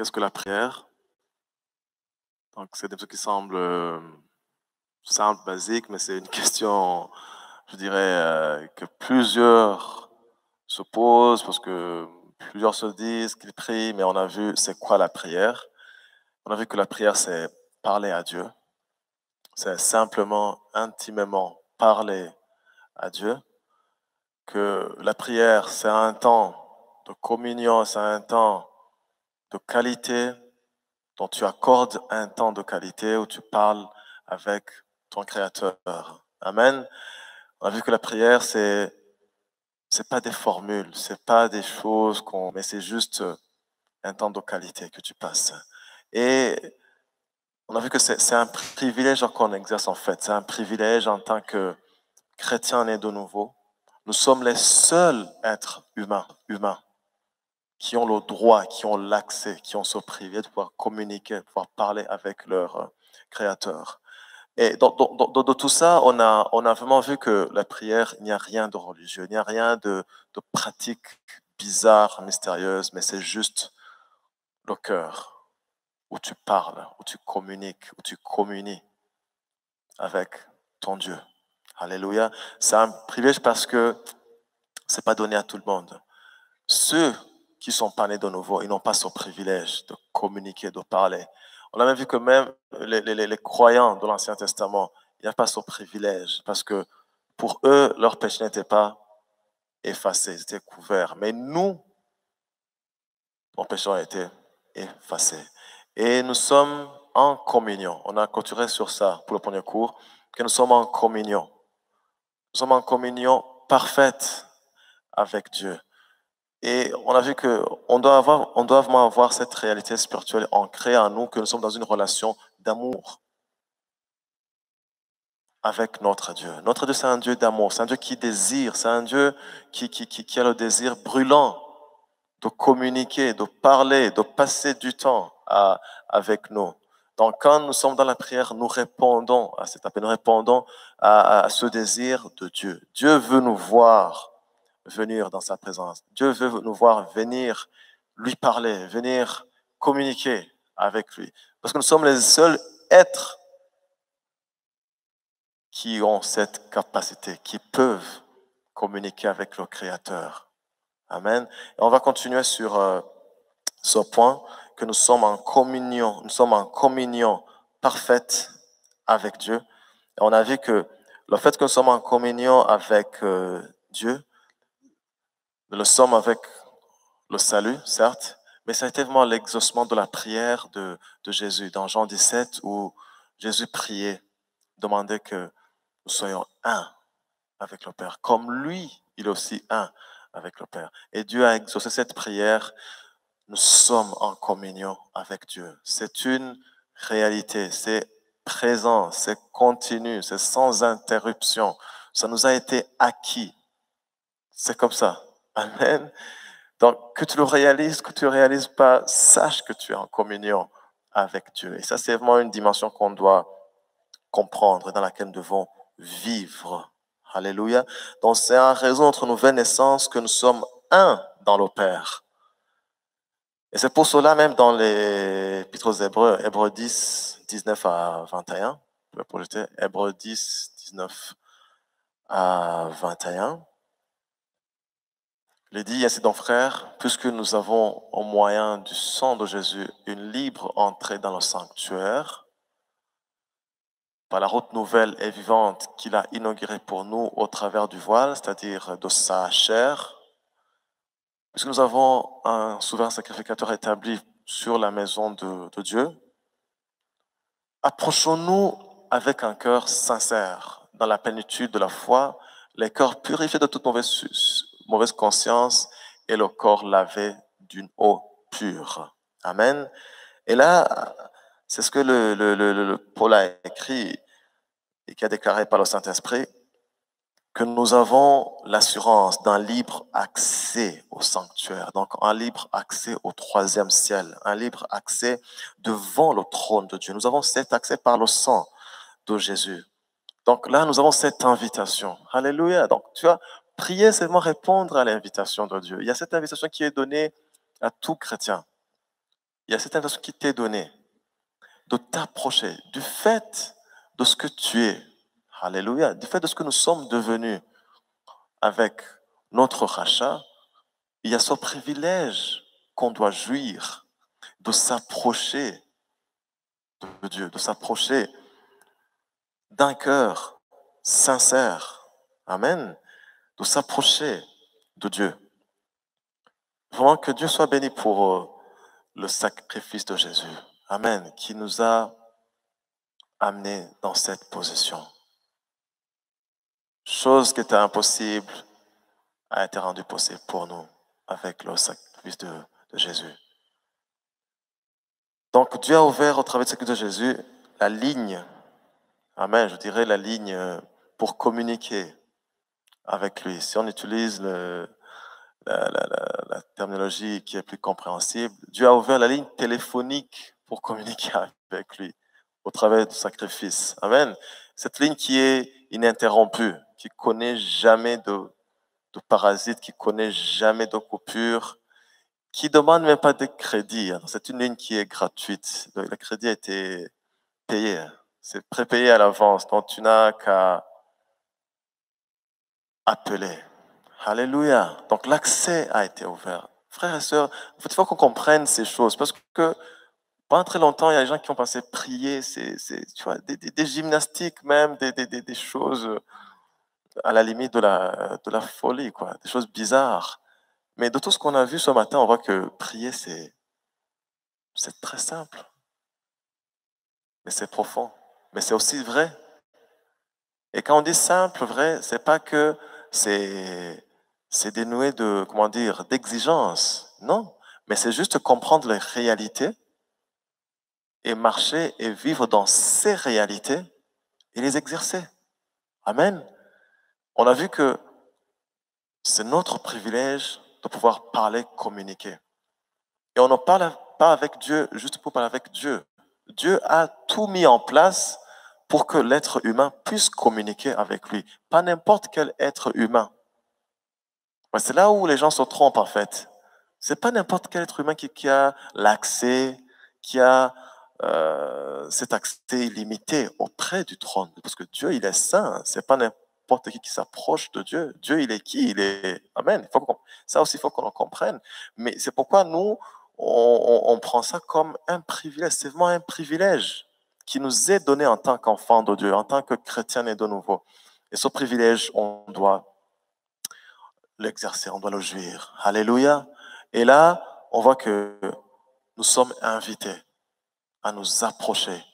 Qu'est-ce que la prière? Donc, c'est des trucs qui semblent simples, basiques, mais c'est une question, je dirais, que plusieurs se posent parce que plusieurs se disent qu'ils prient, mais on a vu c'est quoi la prière. On a vu que la prière, c'est parler à Dieu. C'est simplement, intimement parler à Dieu. Que la prière, c'est un temps de communion, c'est un temps de qualité dont tu accordes un temps de qualité où tu parles avec ton Créateur. Amen. On a vu que la prière, c'est pas des formules, c'est pas des choses mais c'est juste un temps de qualité que tu passes. Et on a vu que c'est un privilège qu'on exerce en fait. C'est un privilège en tant que chrétien né de nouveau. Nous sommes les seuls êtres humains qui ont le droit, qui ont l'accès, qui ont ce privilège de pouvoir communiquer, de pouvoir parler avec leur Créateur. Et dans tout ça, on a vraiment vu que la prière, il n'y a rien de religieux, il n'y a rien de pratique bizarre, mystérieuse, mais c'est juste le cœur où tu parles, où tu communiques, où tu communies avec ton Dieu. Alléluia. C'est un privilège parce que c'est pas donné à tout le monde. Ceux qui sont pas nés de nouveau, ils n'ont pas ce privilège de communiquer, de parler. On a même vu que même les croyants de l'Ancien Testament, il n'y a pas ce privilège parce que pour eux, leur péché n'était pas effacé, c'était couvert. Mais nous, nos péchés ont été effacés. Et nous sommes en communion. On a clôturé sur ça pour le premier cours, que nous sommes en communion. Nous sommes en communion parfaite avec Dieu. Et on a vu qu'on doit vraiment avoir cette réalité spirituelle ancrée en nous, que nous sommes dans une relation d'amour avec notre Dieu. Notre Dieu, c'est un Dieu d'amour, c'est un Dieu qui désire, c'est un Dieu qui a le désir brûlant de communiquer, de parler, de passer du temps avec nous. Donc, quand nous sommes dans la prière, nous répondons à cet appel, nous répondons à ce désir de Dieu. Dieu veut nous voir venir dans sa présence. Dieu veut nous voir venir lui parler, venir communiquer avec lui. Parce que nous sommes les seuls êtres qui ont cette capacité, qui peuvent communiquer avec le Créateur. Amen. Et on va continuer sur ce point, que nous sommes en communion parfaite avec Dieu. Et on a vu que le fait que nous sommes en communion avec Dieu, nous le sommes avec le salut, certes, mais ça a été vraiment l'exaucement de la prière de Jésus dans Jean 17 où Jésus priait, demandait que nous soyons un avec le Père. Comme lui, il est aussi un avec le Père. Et Dieu a exaucé cette prière. Nous sommes en communion avec Dieu. C'est une réalité, c'est présent, c'est continu, c'est sans interruption. Ça nous a été acquis. C'est comme ça. Amen. Donc, que tu le réalises, que tu ne le réalises pas, sache que tu es en communion avec Dieu. Et ça, c'est vraiment une dimension qu'on doit comprendre et dans laquelle nous devons vivre. Alléluia. Donc, c'est en raison de notre nouvelle naissance que nous sommes un dans le Père. Et c'est pour cela, même dans les Épîtres aux Hébreux, Hébreux 10, 19 à 21, je vais projeter, Hébreux 10, 19 à 21, il est dit ainsi donc, frères, puisque nous avons au moyen du sang de Jésus une libre entrée dans le sanctuaire, par la route nouvelle et vivante qu'il a inaugurée pour nous au travers du voile, c'est-à-dire de sa chair, puisque nous avons un souverain sacrificateur établi sur la maison de Dieu, approchons-nous avec un cœur sincère, dans la plénitude de la foi, les cœurs purifiés de toute mauvaise conscience et le corps lavé d'une eau pure. Amen. Et là, c'est ce que le Paul a écrit et qui a déclaré par le Saint-Esprit, que nous avons l'assurance d'un libre accès au sanctuaire, donc un libre accès au troisième ciel, un libre accès devant le trône de Dieu. Nous avons cet accès par le sang de Jésus. Donc là, nous avons cette invitation. Alléluia. Donc, tu vois, prier, c'est vraiment répondre à l'invitation de Dieu. Il y a cette invitation qui est donnée à tout chrétien. Il il y a cette invitation qui t'est donnée de t'approcher du fait de ce que tu es. Alléluia. Du fait de ce que nous sommes devenus avec notre rachat, il y a ce privilège qu'on doit jouir de s'approcher de Dieu, de s'approcher d'un cœur sincère. Amen. De s'approcher de Dieu. Vraiment que Dieu soit béni pour le sacrifice de Jésus. Amen. Qui nous a amenés dans cette position. Chose qui était impossible a été rendue possible pour nous avec le sacrifice de Jésus. Donc Dieu a ouvert au travers du sacrifice de Jésus la ligne, amen, je dirais la ligne pour communiquer avec lui. Si on utilise la terminologie qui est plus compréhensible, Dieu a ouvert la ligne téléphonique pour communiquer avec lui au travers du sacrifice. Amen. Cette ligne qui est ininterrompue, qui connaît jamais de parasites, qui connaît jamais de coupure, qui demande même pas de crédit. C'est une ligne qui est gratuite. Le crédit a été payé. C'est prépayé à l'avance. Donc tu n'as qu'à appeler. Alléluia. Donc l'accès a été ouvert. Frères et sœurs, il faut qu'on comprenne ces choses parce que pendant très longtemps, il y a des gens qui ont pensé prier, tu vois, des gymnastiques même, des choses à la limite de la folie, quoi, des choses bizarres. Mais de tout ce qu'on a vu ce matin, on voit que prier, c'est très simple. Mais c'est profond. Mais c'est aussi vrai. Et quand on dit simple, vrai, c'est pas que c'est dénué de, comment dire, d'exigence. Non. Mais c'est juste comprendre les réalités et marcher et vivre dans ces réalités et les exercer. Amen. On a vu que c'est notre privilège de pouvoir parler, communiquer. Et on ne parle pas avec Dieu juste pour parler avec Dieu. Dieu a tout mis en place pour que l'être humain puisse communiquer avec lui. Pas n'importe quel être humain. C'est là où les gens se trompent en fait. C'est pas n'importe quel être humain qui a l'accès, qui a cet accès illimité auprès du trône. Parce que Dieu, il est saint. C'est pas n'importe qui s'approche de Dieu. Dieu, il est qui? Il est... Amen. Ça aussi, il faut qu'on le comprenne. Mais c'est pourquoi nous, on prend ça comme un privilège. C'est vraiment un privilège qui nous est donné en tant qu'enfant de Dieu, en tant que chrétien et de nouveau. Et ce privilège, on doit l'exercer, on doit le jouir. Alléluia. Et là, on voit que nous sommes invités à nous approcher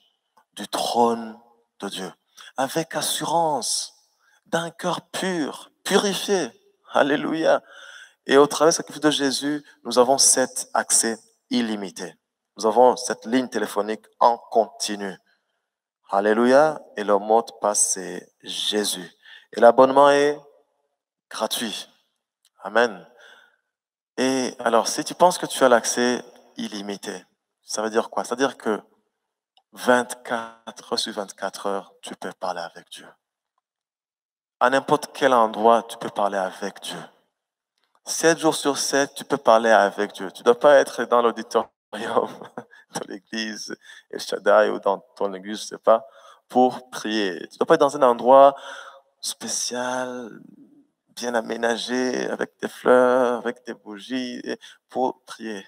du trône de Dieu avec assurance, d'un cœur pur, purifié. Alléluia. Et au travers du sacrifice de Jésus, nous avons cet accès illimité. Nous avons cette ligne téléphonique en continu. Alléluia. Et le mot de passe, c'est Jésus. Et l'abonnement est gratuit. Amen. Et alors, si tu penses que tu as l'accès illimité, ça veut dire quoi? Ça veut dire que 24 heures sur 24 heures, tu peux parler avec Dieu. À n'importe quel endroit, tu peux parler avec Dieu. 7 jours sur 7, tu peux parler avec Dieu. Tu ne dois pas être dans l'auditorium de l'église El Shaddai ou dans ton église, je ne sais pas, pour prier. Tu ne dois pas être dans un endroit spécial, bien aménagé, avec des fleurs, avec des bougies, pour prier.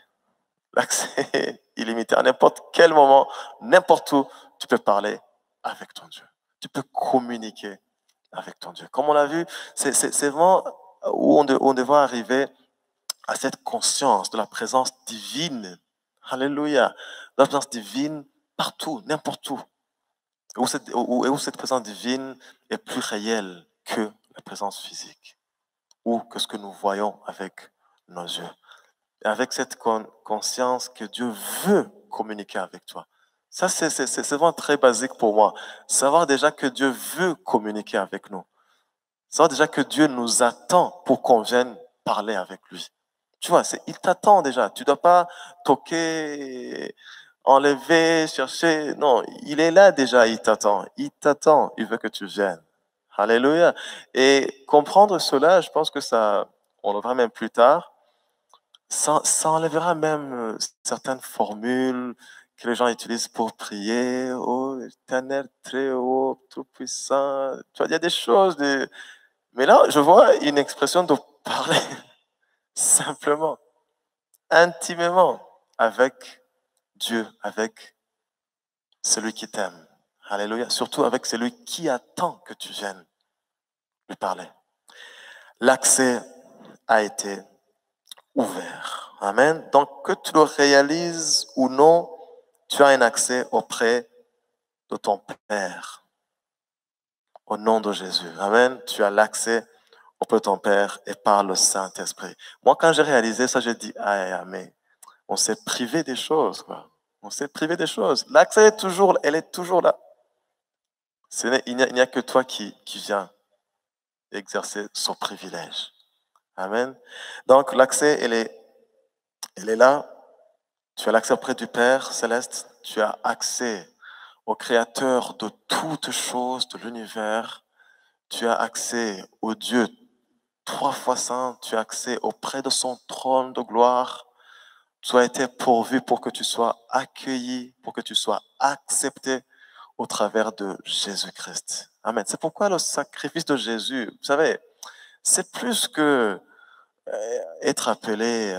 L'accès est illimité. À n'importe quel moment, n'importe où, tu peux parler avec ton Dieu. Tu peux communiquer avec ton Dieu. Comme on l'a vu, c'est vraiment où on devrait arriver à cette conscience de la présence divine. Alléluia. De la présence divine partout, n'importe où. Où cette présence divine est plus réelle que la présence physique ou que ce que nous voyons avec nos yeux. Et avec cette conscience que Dieu veut communiquer avec toi. Ça, c'est vraiment très basique pour moi. Savoir déjà que Dieu veut communiquer avec nous. Savoir déjà que Dieu nous attend pour qu'on vienne parler avec lui. Tu vois, il t'attend déjà. Tu ne dois pas toquer, enlever, chercher. Non, il est là déjà, il t'attend. Il t'attend, il veut que tu viennes. Alléluia. Et comprendre cela, je pense que ça, on le verra même plus tard, Ça enlèvera même certaines formules que les gens utilisent pour prier. Oh, éternel, très haut, tout puissant. Tu vois, il y a des choses. Mais là, je vois une expression de parler simplement, intimement avec Dieu, avec celui qui t'aime. Alléluia. Surtout avec celui qui attend que tu viennes lui parler. L'accès a été ouvert. Amen. Donc, que tu le réalises ou non, tu as un accès auprès de ton Père. Au nom de Jésus. Amen. Tu as l'accès auprès de ton Père et par le Saint-Esprit. Moi, quand j'ai réalisé ça, j'ai dit, ah, mais on s'est privé des choses, quoi. On s'est privé des choses. L'accès est toujours, elle est toujours là. Il n'y a que toi qui viens exercer ce privilège. Amen. Donc, l'accès, elle est là. Tu as l'accès auprès du Père céleste. Tu as accès au Créateur de toutes choses de l'univers. Tu as accès au Dieu 3 fois saint. Tu as accès auprès de son trône de gloire. Tu as été pourvu pour que tu sois accueilli, pour que tu sois accepté au travers de Jésus-Christ. Amen. C'est pourquoi le sacrifice de Jésus, vous savez, c'est plus que être appelé,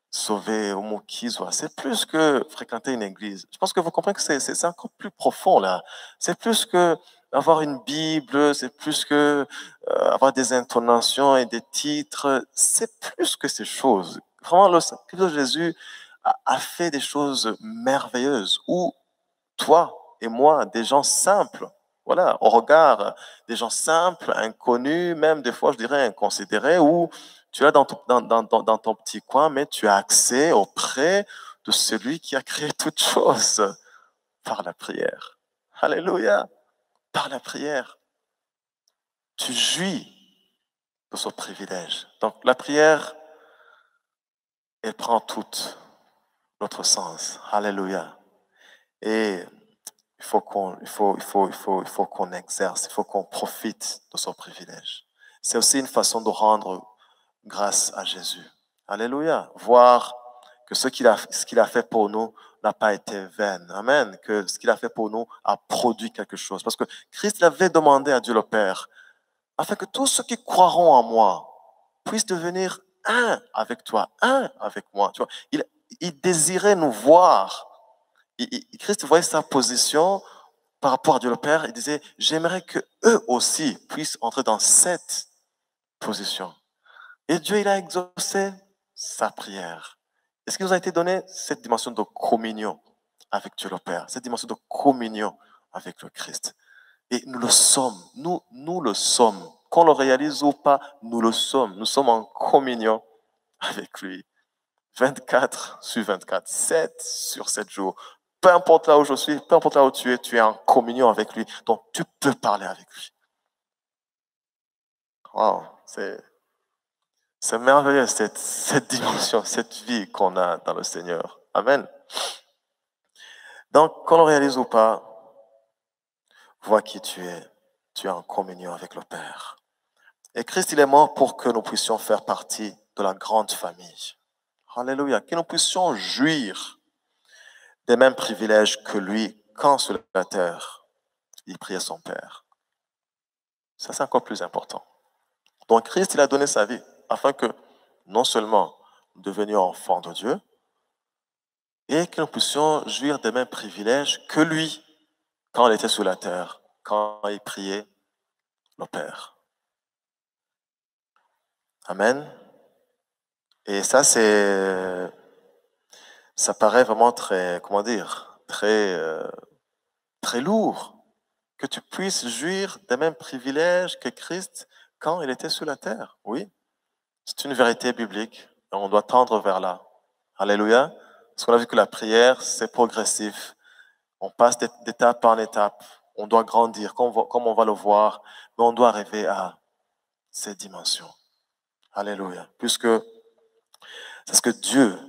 sauvé, homokizo, c'est plus que fréquenter une église. Je pense que vous comprenez que c'est encore plus profond là. C'est plus que avoir une Bible, c'est plus que avoir des intonations et des titres. C'est plus que ces choses. Vraiment, le sacrifice de Jésus a fait des choses merveilleuses où toi et moi, des gens simples, voilà, au regard des gens simples, inconnus, même des fois, je dirais inconsidérés, où tu es dans ton petit coin, mais tu as accès auprès de celui qui a créé toutes choses par la prière. Alléluia, par la prière. Tu jouis de ce privilège. Donc la prière, elle prend tout notre sens. Alléluia. Et il faut qu'on exerce, il faut qu'on profite de son privilège. C'est aussi une façon de rendre grâce à Jésus. Alléluia. Voir que ce qu'il a fait pour nous n'a pas été vain. Amen. Que ce qu'il a fait pour nous a produit quelque chose. Parce que Christ avait demandé à Dieu le Père, afin que tous ceux qui croiront en moi puissent devenir un avec toi, un avec moi. Tu vois, il désirait nous voir. Christ voyait sa position par rapport à Dieu le Père. Il disait, j'aimerais que eux aussi puissent entrer dans cette position. Et Dieu, il a exaucé sa prière. Est-ce qu'il nous a été donné cette dimension de communion avec Dieu le Père, cette dimension de communion avec le Christ? Et nous le sommes, nous le sommes. Qu'on le réalise ou pas, nous le sommes. Nous sommes en communion avec lui. 24 sur 24, 7 sur 7 jours. Peu importe là où je suis, peu importe là où tu es en communion avec lui. Donc, tu peux parler avec lui. Wow, c'est merveilleux cette dimension, cette vie qu'on a dans le Seigneur. Amen. Donc, qu'on le réalise ou pas, vois qui tu es. Tu es en communion avec le Père. Et Christ, il est mort pour que nous puissions faire partie de la grande famille. Alléluia. Que nous puissions jouir des mêmes privilèges que lui quand sur la terre, il priait son Père. Ça, c'est encore plus important. Donc, Christ, il a donné sa vie afin que non seulement nous devenions enfants de Dieu, et que nous puissions jouir des mêmes privilèges que lui quand il était sur la terre, quand il priait le Père. Amen. Et ça, ça paraît vraiment très, comment dire, très lourd que tu puisses jouir des mêmes privilèges que Christ quand il était sur la terre. Oui, c'est une vérité biblique et on doit tendre vers là. Alléluia. Parce qu'on a vu que la prière, c'est progressif. On passe d'étape en étape. On doit grandir, comme on va le voir, mais on doit arriver à ces dimensions. Alléluia. Puisque c'est ce que Dieu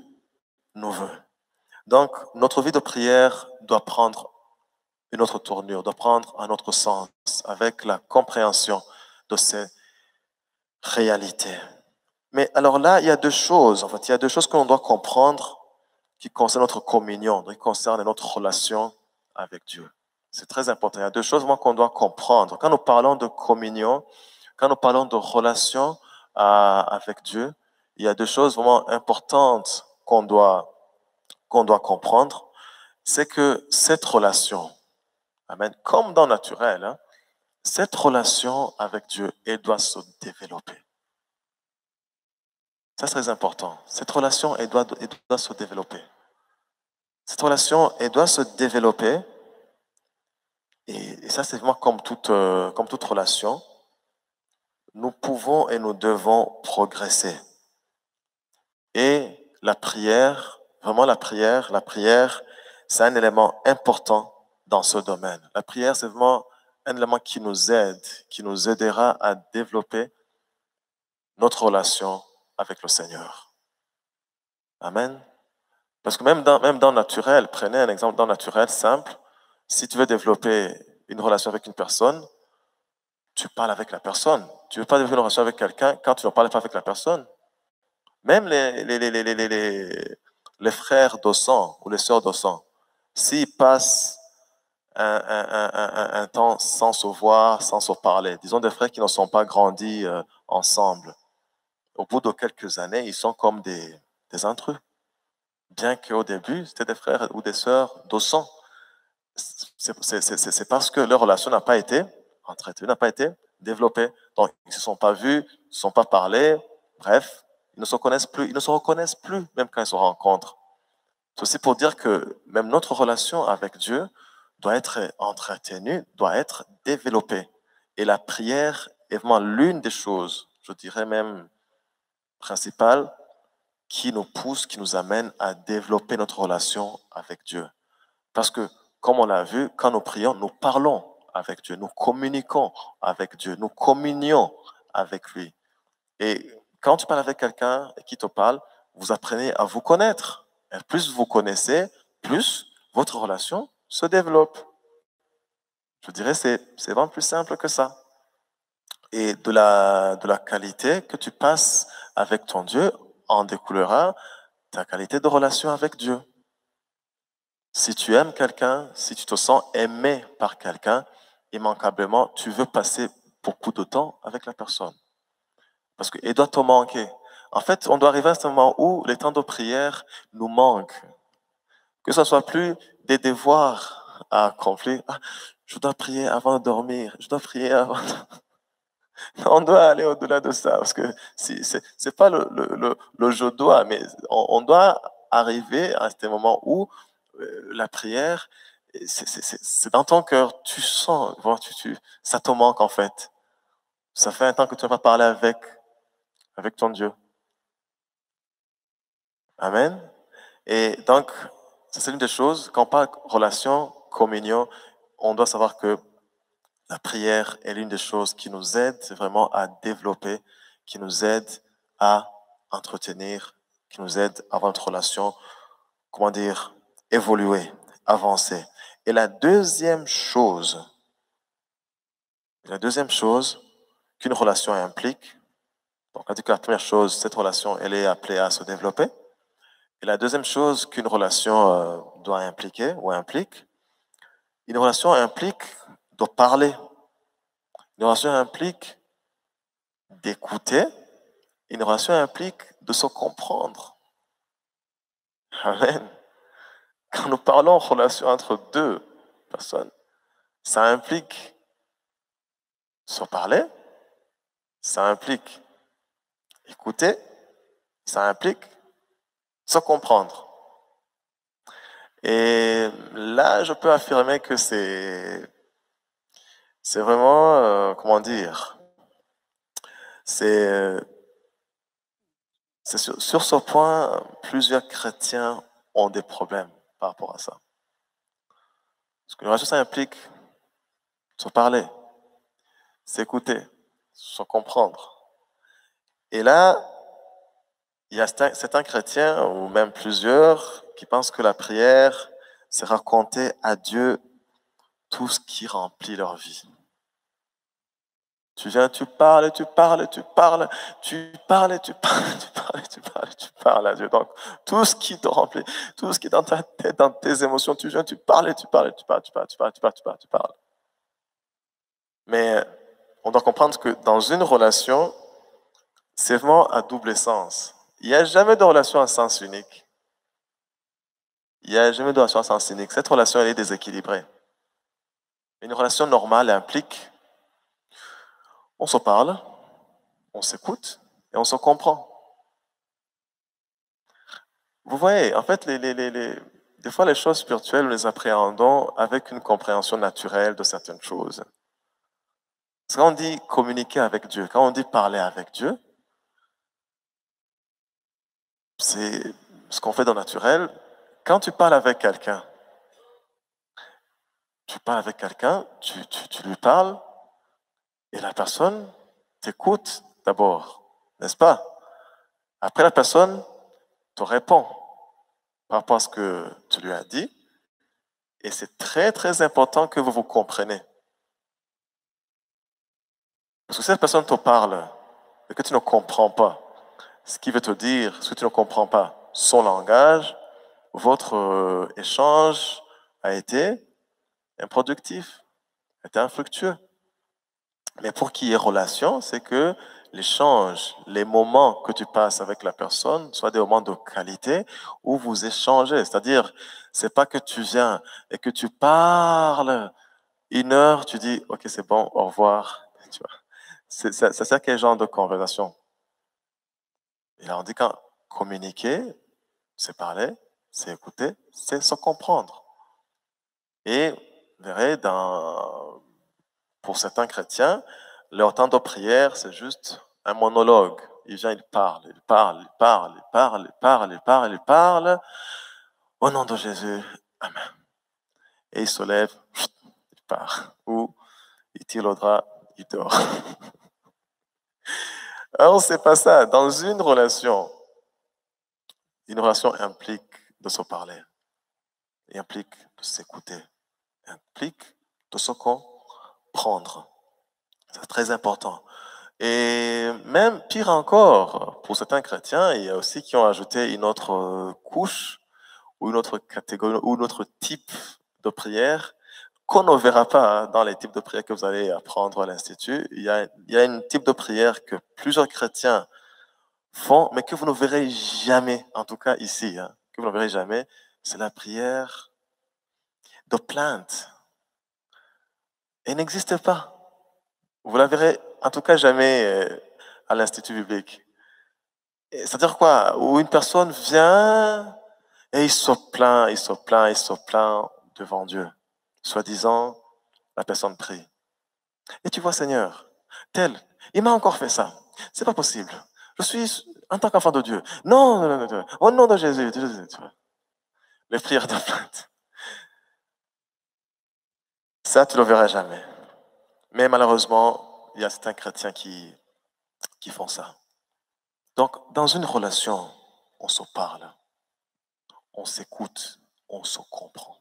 nous veut. Donc, notre vie de prière doit prendre une autre tournure, doit prendre un autre sens avec la compréhension de ces réalités. Mais alors là, il y a deux choses. En fait, il y a deux choses qu'on doit comprendre qui concernent notre communion, qui concernent notre relation avec Dieu. C'est très important. Il y a deux choses vraiment qu'on doit comprendre. Quand nous parlons de communion, quand nous parlons de relation avec Dieu, il y a deux choses vraiment importantes qu'on doit comprendre. C'est que cette relation, amen, comme dans le naturel, hein, cette relation avec Dieu, elle doit se développer. Ça, c'est très important. Cette relation, elle doit se développer. Cette relation, elle doit se développer. Et ça, c'est vraiment comme toute relation. Nous pouvons et nous devons progresser. Et la prière, vraiment la prière, c'est un élément important dans ce domaine. La prière, c'est vraiment un élément qui nous aide, qui nous aidera à développer notre relation avec le Seigneur. Amen. Parce que même dans le naturel, prenez un exemple dans le naturel simple. Si tu veux développer une relation avec une personne, tu parles avec la personne. Tu ne veux pas développer une relation avec quelqu'un quand tu ne parles pas avec la personne. Même les frères de sang ou les sœurs de sang, s'ils passent un temps sans se voir, sans se parler, disons des frères qui ne sont pas grandis ensemble, au bout de quelques années, ils sont comme des intrus. Bien qu'au début, c'était des frères ou des sœurs de sang. C'est parce que leur relation n'a pas été entretenue, n'a pas été développée. Donc, ils ne se sont pas vus, ils ne se sont pas parlé. Bref, ils ne se connaissent plus, ils ne se reconnaissent plus, même quand ils se rencontrent. C'est aussi pour dire que même notre relation avec Dieu doit être entretenue, doit être développée. Et la prière est vraiment l'une des choses, je dirais même principales, qui nous pousse, qui nous amène à développer notre relation avec Dieu. Parce que, comme on l'a vu, quand nous prions, nous parlons avec Dieu, nous communiquons avec Dieu, nous communions avec lui. Et quand tu parles avec quelqu'un qui te parle, vous apprenez à vous connaître. Et plus vous connaissez, plus votre relation se développe. Je dirais c'est vraiment plus simple que ça. Et de la qualité que tu passes avec ton Dieu en découlera ta qualité de relation avec Dieu. Si tu aimes quelqu'un, si tu te sens aimé par quelqu'un, immanquablement, tu veux passer beaucoup de temps avec la personne. Parce qu'il doit te manquer. En fait, on doit arriver à ce moment où les temps de prière nous manquent. Que ce ne soit plus des devoirs à accomplir. Ah, je dois prier avant de dormir. Je dois prier avant de... On doit aller au-delà de ça. Parce que c'est pas le je dois, mais on doit arriver à ce moment où la prière, c'est dans ton cœur. Tu sens, bon, ça te manque en fait. Ça fait un temps que tu n'as pas parlé avec ton Dieu. Amen. Et donc, ça c'est une des choses. Quand on parle relation, communion, on doit savoir que la prière est l'une des choses qui nous aide vraiment à développer, qui nous aide à entretenir, qui nous aide à avoir notre relation, comment dire, évoluer, avancer. Et la deuxième chose qu'une relation implique, donc on dit que la première chose, cette relation, elle est appelée à se développer. Et la deuxième chose qu'une relation doit impliquer ou implique, une relation implique de parler. Une relation implique d'écouter. Une relation implique de se comprendre. Amen. Quand nous parlons de relation entre deux personnes, ça implique se parler, ça implique écouter, ça implique se comprendre. Et là, je peux affirmer que c'est vraiment, comment dire, c'est sur ce point, plusieurs chrétiens ont des problèmes par rapport à ça. Parce que la relation, ça implique se parler, s'écouter, se comprendre. Et là, il y a certains chrétiens, ou même plusieurs, qui pensent que la prière, c'est raconter à Dieu tout ce qui remplit leur vie. Tu viens, tu parles, tu parles, tu parles, tu parles, tu parles, tu parles, tu parles, tu parles à Dieu. Donc, tout ce qui te remplit, tout ce qui est dans ta tête, dans tes émotions, tu viens, tu parles, tu parles, tu parles, tu parles, tu parles, tu parles, tu parles, tu parles. Mais on doit comprendre que dans une relation, c'est vraiment à double sens. Il n'y a jamais de relation à sens unique. Il n'y a jamais de relation à sens unique. Cette relation, elle est déséquilibrée. Une relation normale implique, on se parle, on s'écoute et on se comprend. Vous voyez, en fait, des fois, les choses spirituelles, nous les appréhendons avec une compréhension naturelle de certaines choses. Parce que quand on dit communiquer avec Dieu, quand on dit parler avec Dieu, c'est ce qu'on fait dans le naturel. Quand tu parles avec quelqu'un, tu lui parles et la personne t'écoute d'abord, n'est-ce pas? Après, la personne te répond par rapport à ce que tu lui as dit et c'est très, très important que vous vous compreniez. Parce que si cette personne te parle et que tu ne comprends pas ce qu'il veut te dire, ce que tu ne comprends pas, son langage, votre échange a été improductif, a été infructueux. Mais pour qu'il y ait relation, c'est que l'échange, les moments que tu passes avec la personne soient des moments de qualité où vous échangez. C'est-à-dire, c'est pas que tu viens et que tu parles 1 heure, tu dis, OK, c'est bon, au revoir. Tu vois. C'est ça quel genre de conversation. Et là, on dit quand communiquer, c'est parler, c'est écouter, c'est se comprendre. Et vous verrez, pour certains chrétiens, leur temps de prière, c'est juste un monologue. Il vient, il parle, il parle, il parle, il parle, il parle, il parle, il parle. Au nom de Jésus, Amen. Et il se lève, il part. Ou il tire le drap, il dort. Alors, c'est pas ça. Dans une relation implique de se parler, implique de s'écouter, implique de se comprendre. C'est très important. Et même pire encore, pour certains chrétiens, il y a aussi qui ont ajouté une autre couche ou une autre catégorie ou un autre type de prière qu'on ne verra pas dans les types de prières que vous allez apprendre à l'Institut. Il y a un type de prière que plusieurs chrétiens font, mais que vous ne verrez jamais, en tout cas ici, que vous ne verrez jamais, c'est la prière de plainte. Elle n'existe pas. Vous la verrez en tout cas jamais à l'Institut biblique. C'est-à-dire quoi? Où une personne vient et il se plaint, il se plaint, il se plaint devant Dieu. Soi-disant, la personne prie. Et tu vois, Seigneur, tel, il m'a encore fait ça. C'est pas possible. Je suis en tant qu'enfant de Dieu. Non, non, non, non. Au nom de Jésus. Les prières de plainte. Ça, tu ne le verras jamais. Mais malheureusement, il y a certains chrétiens qui font ça. Donc, dans une relation, on se parle, on s'écoute, on se comprend.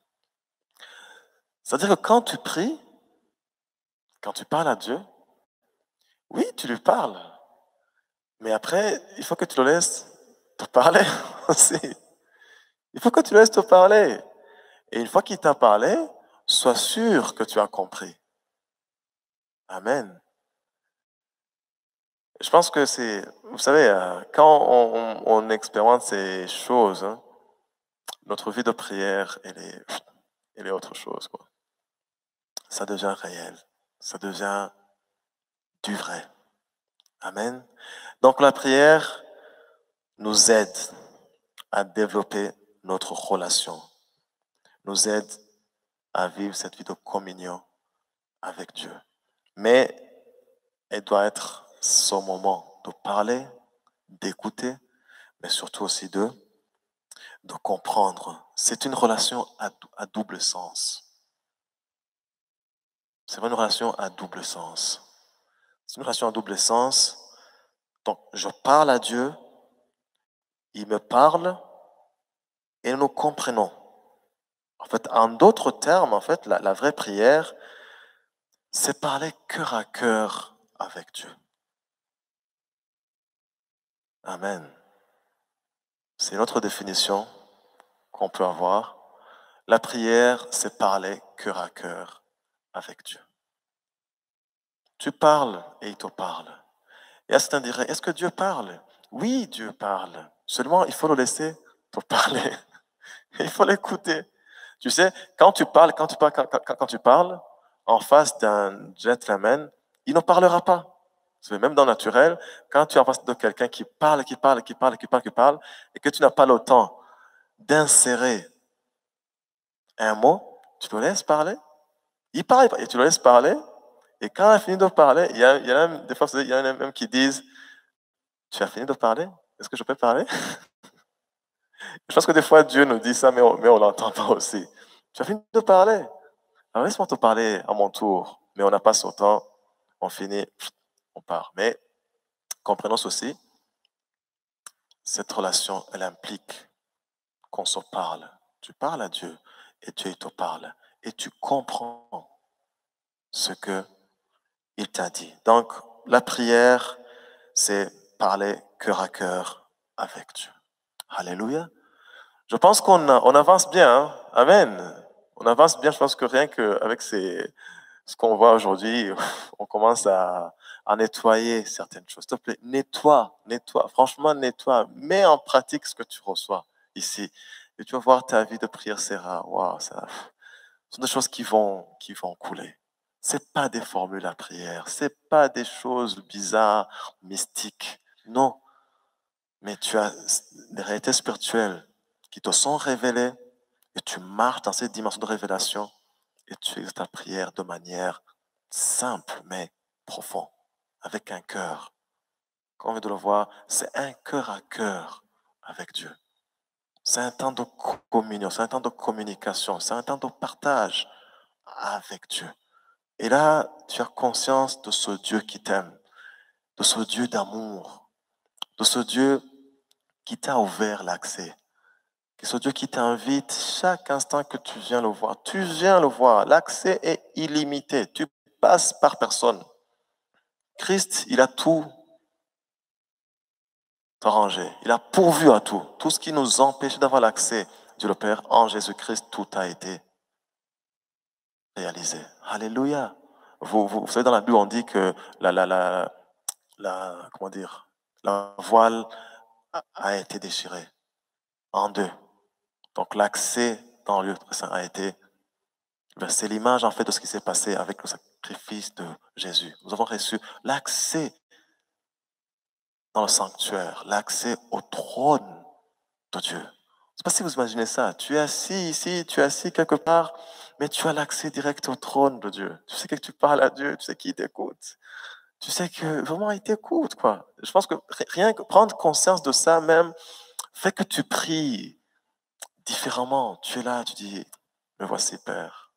C'est-à-dire que quand tu pries, quand tu parles à Dieu, oui, tu lui parles. Mais après, il faut que tu le laisses te parler aussi. Il faut que tu le laisses te parler. Et une fois qu'il t'a parlé, sois sûr que tu as compris. Amen. Je pense que vous savez, quand on expérimente ces choses, notre vie de prière, elle est autre chose, quoi. Ça devient réel. Ça devient du vrai. Amen. Donc la prière nous aide à développer notre relation, nous aide à vivre cette vie de communion avec Dieu. Mais elle doit être ce moment de parler, d'écouter, mais surtout aussi de comprendre. C'est une relation à double sens. C'est une relation à double sens. C'est une relation à double sens. Donc, je parle à Dieu, il me parle et nous comprenons. En fait, en d'autres termes, en fait, la vraie prière, c'est parler cœur à cœur avec Dieu. Amen. C'est une autre définition qu'on peut avoir. La prière, c'est parler cœur à cœur avec Dieu. Tu parles et il te parle. Et certains diraient, est-ce que Dieu parle? Oui, Dieu parle. Seulement, il faut le laisser te parler. Il faut l'écouter. Tu sais, quand tu parles en face d'un gentleman, il ne parlera pas. C'est même dans le naturel, quand tu es en face de quelqu'un qui parle, et que tu n'as pas le temps d'insérer un mot, tu le laisses parler. Il parle et tu le laisses parler. Et quand il a fini de parler, il y a même, des fois, il y en a même qui disent, tu as fini de parler? Est-ce que je peux parler? Je pense que des fois, Dieu nous dit ça, mais on ne l'entend pas aussi. Tu as fini de parler? Alors laisse-moi te parler à mon tour. Mais on n'a pas son temps. On finit, on part. Mais comprenons ceci, cette relation, elle implique qu'on se parle. Tu parles à Dieu et Dieu il te parle. Et tu comprends ce que il t'a dit. Donc, la prière, c'est parler cœur à cœur avec Dieu. Alléluia. Je pense on avance bien. Hein? Amen. On avance bien. Je pense que rien qu'avec ce qu'on voit aujourd'hui, on commence à nettoyer certaines choses. S'il te plaît, nettoie. Franchement, nettoie. Mets en pratique ce que tu reçois ici. Et tu vas voir ta vie de prière sera, waouh, ça, ce sont des choses qui vont couler. C'est pas des formules à prière. C'est pas des choses bizarres, mystiques. Non. Mais tu as des réalités spirituelles qui te sont révélées et tu marches dans cette dimension de révélation et tu exerces ta prière de manière simple mais profonde, avec un cœur. Comme on vient de le voir, c'est un cœur à cœur avec Dieu. C'est un temps de communion, c'est un temps de communication, c'est un temps de partage avec Dieu. Et là, tu as conscience de ce Dieu qui t'aime, de ce Dieu d'amour, de ce Dieu qui t'a ouvert l'accès. Que ce Dieu qui t'invite chaque instant que tu viens le voir. Tu viens le voir. L'accès est illimité. Tu passes par personne. Christ, il a tout arrangé. Il a pourvu à tout. Tout ce qui nous empêche d'avoir l'accès, Dieu le Père, en Jésus-Christ, tout a été réalisé. Alléluia. Vous savez, dans la Bible, on dit que comment dire, la voile a été déchirée en deux. Donc l'accès dans le lieu très saint a été. C'est l'image en fait de ce qui s'est passé avec le sacrifice de Jésus. Nous avons reçu l'accès dans le sanctuaire, l'accès au trône de Dieu. Je ne sais pas si vous imaginez ça. Tu es assis ici, tu es assis quelque part, mais tu as l'accès direct au trône de Dieu. Tu sais que tu parles à Dieu, tu sais qu'il t'écoute. Tu sais que vraiment il t'écoute, quoi. Je pense que rien que prendre conscience de ça même fait que tu pries différemment. Tu es là, tu dis, me voici Père.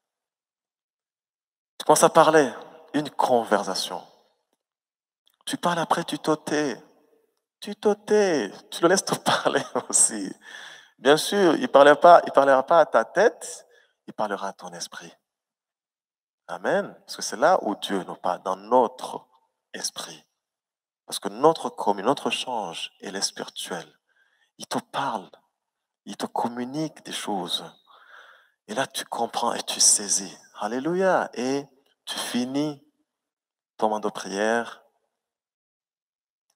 Tu commences à parler, une conversation. Tu parles après, tu t'ôtais. Tu t'ôtais. Tu le laisses te parler aussi. Bien sûr, il parlera pas à ta tête, il parlera à ton esprit. Amen. Parce que c'est là où Dieu nous parle, dans notre esprit. Parce que notre communion, notre change, elle est spirituelle. Il te parle, il te communique des choses. Et là, tu comprends et tu saisis. Alléluia. Et tu finis ton moment de prière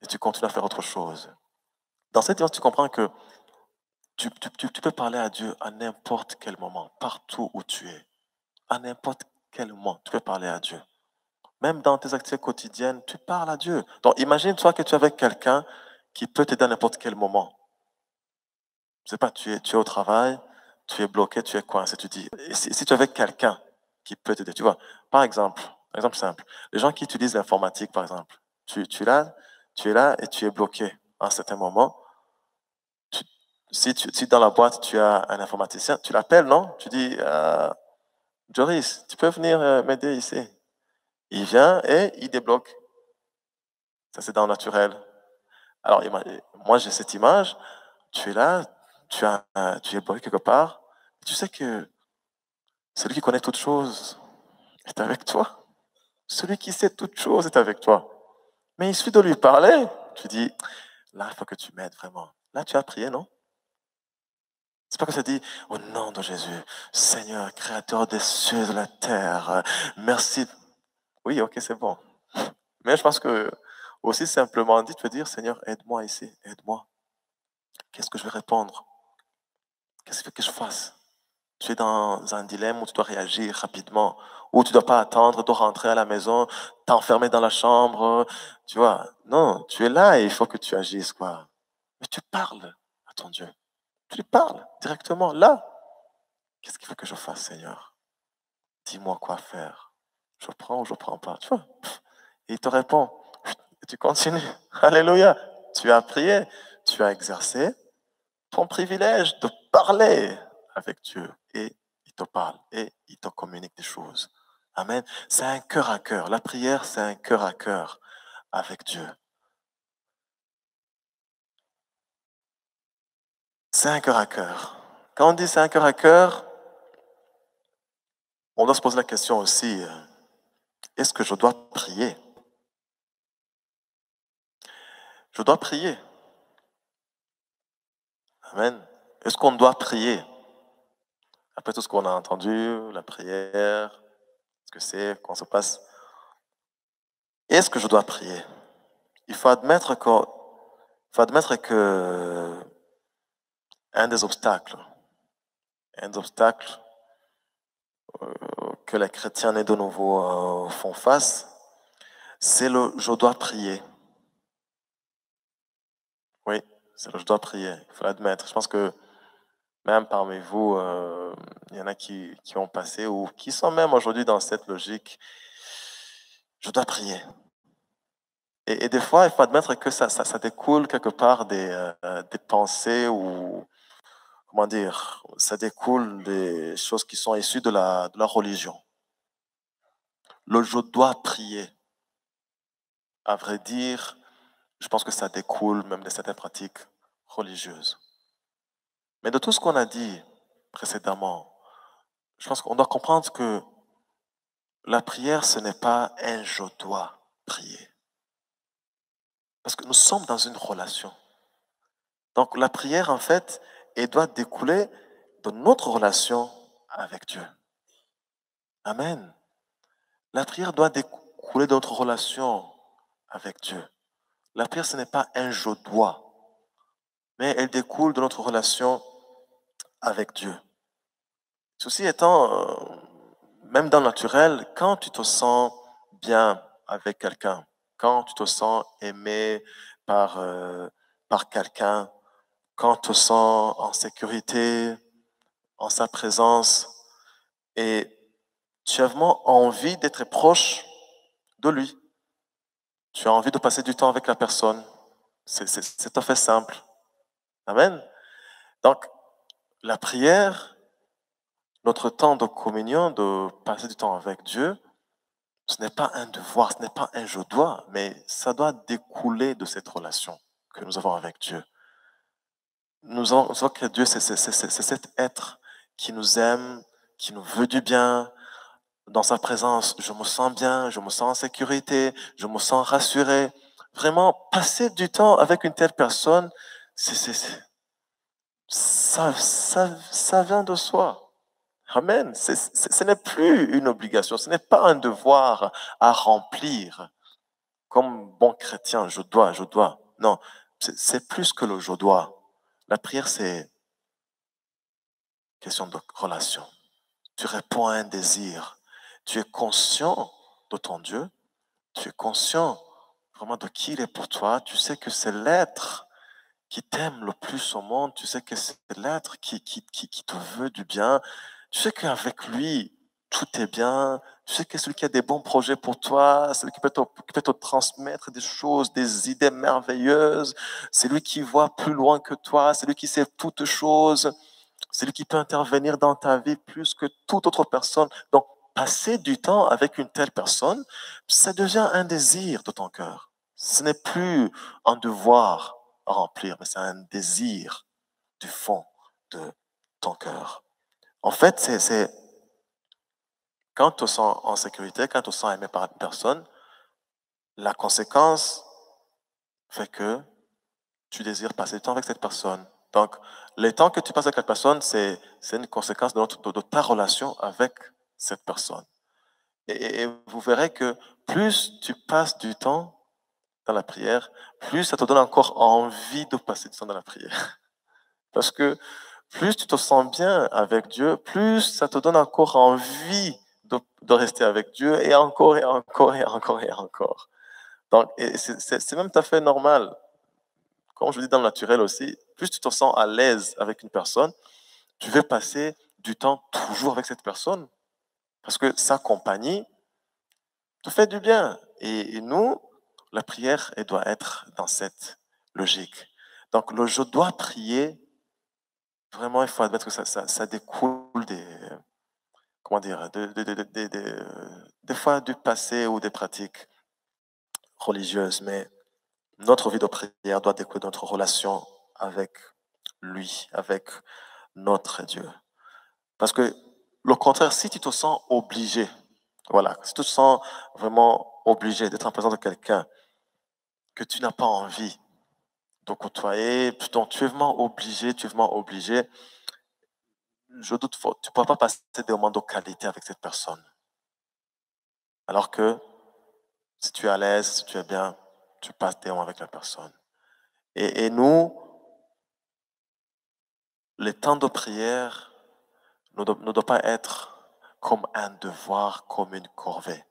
et tu continues à faire autre chose. Dans cette dimension, tu comprends que tu peux parler à Dieu à n'importe quel moment, partout où tu es. À n'importe quel moment, tu peux parler à Dieu. Même dans tes activités quotidiennes, tu parles à Dieu. Donc, imagine-toi que tu es avec quelqu'un qui peut t'aider à n'importe quel moment. Je sais pas, tu es au travail, tu es bloqué, tu es coincé. Tu dis, et si tu es avec quelqu'un qui peut t'aider, tu vois, par exemple, un exemple simple, les gens qui utilisent l'informatique, par exemple, tu es là et tu es bloqué à un certain moment. Si dans la boîte, tu as un informaticien, tu l'appelles, non? Tu dis, Joris, tu peux venir m'aider ici. Il vient et il débloque. Ça, c'est dans le naturel. Alors, moi, j'ai cette image. Tu es là, tu es bloqué quelque part. Tu sais que celui qui connaît toutes choses est avec toi. Celui qui sait toutes choses est avec toi. Mais il suffit de lui parler. Tu dis, là, il faut que tu m'aides vraiment. Là, tu as prié, non? C'est pas que ça dit, au nom de Jésus, Seigneur, créateur des cieux et de la terre, merci. Oui, ok, c'est bon. Mais je pense que aussi simplement dit, tu peux dire, Seigneur, aide-moi ici, aide-moi. Qu'est-ce que je vais répondre? Qu'est-ce que je fasse? Tu es dans un dilemme où tu dois réagir rapidement, où tu ne dois pas attendre, tu dois rentrer à la maison, t'enfermer dans la chambre, tu vois. Non, tu es là et il faut que tu agisses, quoi. Mais tu parles à ton Dieu. Tu lui parles directement, là. Qu'est-ce qu'il faut que je fasse, Seigneur? Dis-moi quoi faire. Je prends ou je prends pas, tu vois. Et il te répond. Et tu continues. Alléluia. Tu as prié, tu as exercé ton privilège de parler avec Dieu. Et il te parle et il te communique des choses. Amen. C'est un cœur à cœur. La prière, c'est un cœur à cœur avec Dieu. C'est un cœur à cœur. Quand on dit c'est un cœur à cœur, on doit se poser la question aussi, est-ce que je dois prier? Je dois prier. Amen. Est-ce qu'on doit prier? Après tout ce qu'on a entendu, la prière, ce que c'est, comment ça se passe. Est-ce que je dois prier? Il faut admettre que un des obstacles que les chrétiens nés de nouveau font face, c'est le je dois prier. Oui, c'est le je dois prier. Il faut l'admettre. Je pense que même parmi vous, il y en a qui ont passé ou qui sont même aujourd'hui dans cette logique. Je dois prier. Et des fois, il faut admettre que ça découle quelque part des pensées ou, comment dire, ça découle des choses qui sont issues de la religion. Le je dois prier, à vrai dire, je pense que ça découle même de certaines pratiques religieuses. Mais de tout ce qu'on a dit précédemment, je pense qu'on doit comprendre que la prière, ce n'est pas un je dois prier. Parce que nous sommes dans une relation. Donc la prière, en fait, elle doit découler de notre relation avec Dieu. Amen. La prière doit découler de notre relation avec Dieu. La prière, ce n'est pas un je dois, mais elle découle de notre relation avec Dieu. Ceci étant, même dans le naturel, quand tu te sens bien avec quelqu'un, quand tu te sens aimé par quelqu'un, quand tu te sens en sécurité, en sa présence, et tu as vraiment envie d'être proche de lui. Tu as envie de passer du temps avec la personne. C'est tout à fait simple. Amen. Donc, la prière, notre temps de communion, de passer du temps avec Dieu, ce n'est pas un devoir, ce n'est pas un je dois, mais ça doit découler de cette relation que nous avons avec Dieu. Nous savons que Dieu, c'est cet être qui nous aime, qui nous veut du bien. Dans sa présence, je me sens bien, je me sens en sécurité, je me sens rassuré. Vraiment, passer du temps avec une telle personne, ça vient de soi. Amen. Ce n'est plus une obligation, ce n'est pas un devoir à remplir. Comme bon chrétien, je dois, je dois. Non, c'est plus que le je dois. La prière, c'est question de relation. Tu réponds à un désir. Tu es conscient de ton Dieu. Tu es conscient vraiment de qui il est pour toi. Tu sais que c'est l'être qui t'aime le plus au monde. Tu sais que c'est l'être qui te veut du bien. Tu sais qu'avec lui, tout est bien. Tu sais que c'est celui qui a des bons projets pour toi, c'est lui qui peut te transmettre des choses, des idées merveilleuses. C'est lui qui voit plus loin que toi. C'est lui qui sait toutes choses. C'est lui qui peut intervenir dans ta vie plus que toute autre personne. Donc, passer du temps avec une telle personne, ça devient un désir de ton cœur. Ce n'est plus un devoir à remplir, mais c'est un désir du fond de ton cœur. En fait, quand tu te sens en sécurité, quand tu te sens aimé par une personne, la conséquence fait que tu désires passer du temps avec cette personne. Donc, le temps que tu passes avec la personne, c'est une conséquence de ta relation avec cette personne. Et vous verrez que plus tu passes du temps dans la prière, plus ça te donne encore envie de passer du temps dans la prière. Parce que plus tu te sens bien avec Dieu, plus ça te donne encore envie de rester avec Dieu et encore et encore et encore et encore. Donc, et c'est même tout à fait normal. Comme je dis dans le naturel aussi, plus tu te sens à l'aise avec une personne, tu veux passer du temps toujours avec cette personne parce que sa compagnie te fait du bien. Et nous, la prière, elle doit être dans cette logique. Donc, le je dois prier, vraiment, il faut admettre que ça découle comment dire, des fois du passé ou des pratiques religieuses, mais notre vie de prière doit découler de notre relation avec lui, avec notre Dieu. Parce que le contraire, si tu te sens obligé, voilà, si tu te sens vraiment obligé d'être en présence de quelqu'un que tu n'as pas envie de côtoyer, donc tu es vraiment obligé, je doute fort, tu ne pourras pas passer des moments de qualité avec cette personne. Alors que si tu es à l'aise, si tu es bien, tu passes des moments avec la personne. Et nous, les temps de prière ne doivent pas être comme un devoir, comme une corvée.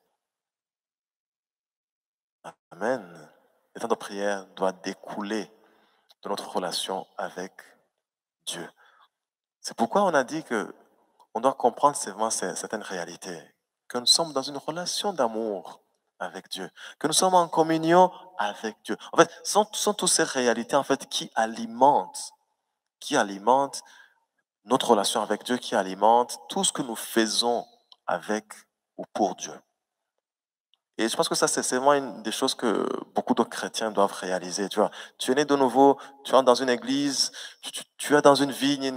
Amen. Les temps de prière doivent découler de notre relation avec Dieu. C'est pourquoi on a dit que on doit comprendre seulement certaines réalités, que nous sommes dans une relation d'amour avec Dieu, que nous sommes en communion avec Dieu. En fait, sont toutes ces réalités en fait qui alimentent notre relation avec Dieu, qui alimentent tout ce que nous faisons avec ou pour Dieu. Et je pense que ça, c'est vraiment une des choses que beaucoup de chrétiens doivent réaliser. Tu vois, tu es né de nouveau, tu entres dans une église, tu es dans une vigne